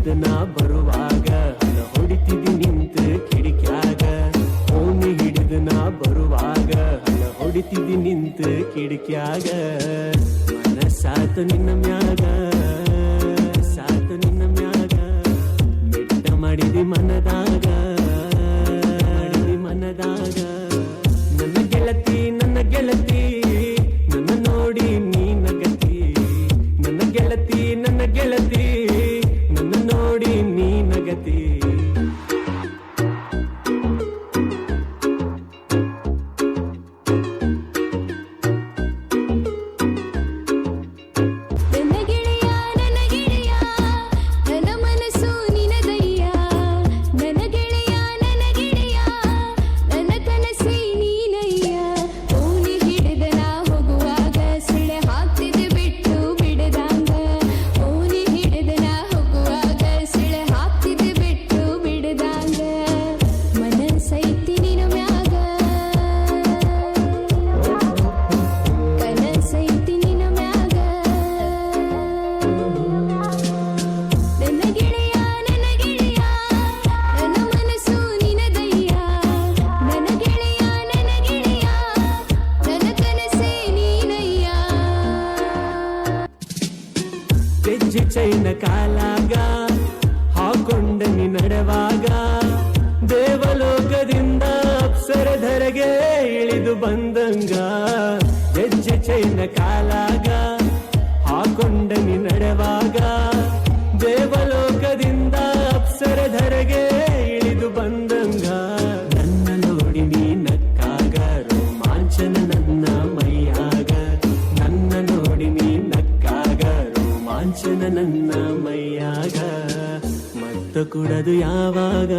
ಹಿಡಿದ ನಾ ಬರುವಾಗ ಹಣ ಹೊಡಿತಿದ್ದಿ ನಿಂತು ಕಿಡಿಕ್ಯಾಗ. ಓಣಿ ಹಿಡಿದ ನಾ ಬರುವಾಗ ಹಣ ಹೊಡಿತಿದ್ದಿ ನಿಂತು ಕಿಡಿಕ್ಯಾಗ. ಮನಸಾತ ನಿನ್ನ ಮ್ಯಾಗ, ಸಾತ ನಿನ್ನ ಮ್ಯಾಗ, ಮೆಟ್ಟ ಮಾಡಿದಿ ಮನದಾಗ, ಮಾಡಿದಿ ಮನದಾಗ. ನನ್ನ ಗೆಳತಿ ನನ್ನ ಗೆಳತಿ ನನ್ನ ನೋಡಿ ನೀ ನಗತಿ. ನನ್ನ ಗೆಳತಿ ನನ್ನ ಗೆಳತಿ ನನ್ನ ನೋಡಿ ನೀ ನಗತಿ. ಗೆಜ್ಜೆ ಚೈನ ಕಾಲಾಗ ಹಾಕೊಂಡ ನೀ ನಡೆವಾಗ. ದೇವಲೋಕದಿಂದ ಅಪ್ಸರಧರೆಗೆ ಇಳಿದು ಬಂದಂಗ. ಗೆಜ್ಜೆ ಚೈನ ಕಾಲಾಗ ಹಾಕೊಂಡ ನೀ ನಡೆವಾಗ. ದೇವಲೋಕದಿಂದ ಅಪ್ಸರಧರೆಗೆ ಇಳಿದು ಬಂದಂಗ. ನನ್ನ ನೋಡಿ ನೀ ನಕ್ಕಾಗ ರೋಮಾಂಚನ ನನ್ನ ಮೈಯಾಗ. ನನ್ನ ನೋಡಿ ನೀ ನಕ್ಕಾಗ ರೋಮಾಂಚನ ನನ್ನ ಮೈಯಾಗ. ಮತ್ತ ಕುಡದು ಯಾವಾಗ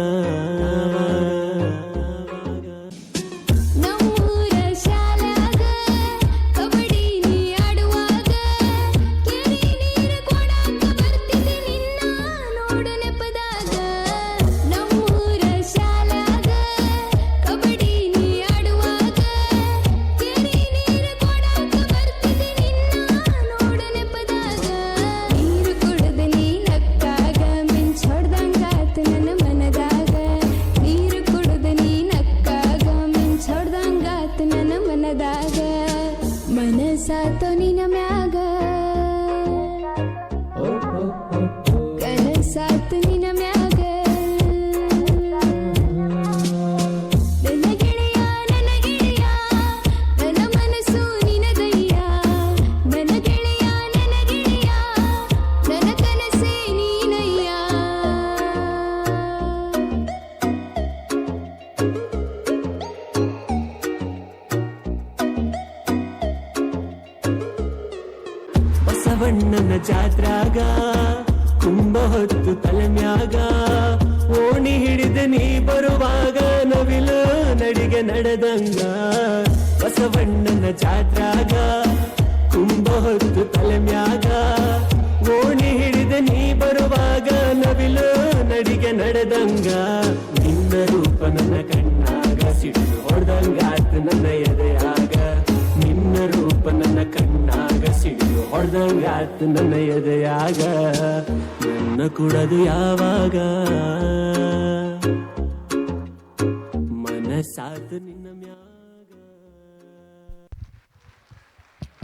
ಮನಸಾತೋ ನಿನ ಮ್ಯಾಗ, ಕನಸಾತ ನಿನ ಮ್ಯಾಗ. ನನ್ನ ಗೆಳೆಯ ನನ್ನ ಗೆಳೆಯ ನನ್ನ ಮನಸ್ಸು ನಿನದಯ್ಯ. ನನ್ನ ಗೆಳೆಯ ನನ್ನ ಗೆಳೆಯ ನನ್ನ ಕನಸೇ ನೀನಯ್ಯ. ಬಸವಣ್ಣನ ಜಾತ್ರಾಗ ಕುಂಭ ಹೊತ್ತು ತಲೆ ಮ್ಯಾಗ. ಓಣಿ ಹಿಡಿದ ನೀ ಬರುವಾಗ ನವಿಲು ನಡಿಗೆ ನಡೆದಂಗ. ಬಸವಣ್ಣನ ಜಾತ್ರಾಗ ಕುಂಭ ಹೊತ್ತು ತಲೆ ಮ್ಯಾಗ. ಓಣಿ ಹಿಡಿದ ನೀ ಬರುವಾಗ ನವಿಲು ನಡಿಗೆ ನಡೆದಂಗ. ನಿನ್ನ ರೂಪ ನನ್ನ ಕಣ್ಣಾಗ ಸಿಟ್ಟು ಹೊಡೆದಂಗಾತ ನನ್ನ ಎದೆಯಾಗ. ನಿನ್ನ ರೂಪ ನನ್ನ ಕಣ್ಣಾಗ ಸಿಡಿದು ಹೊಡೆದಂಗಾತ ನನ್ನ ಎದೆಯಾಗ. ನನ್ನ ಕುಡದು ಯಾವಾಗ ಮನಸಾತ ನಿನ್ನ ಮ್ಯಾಗ.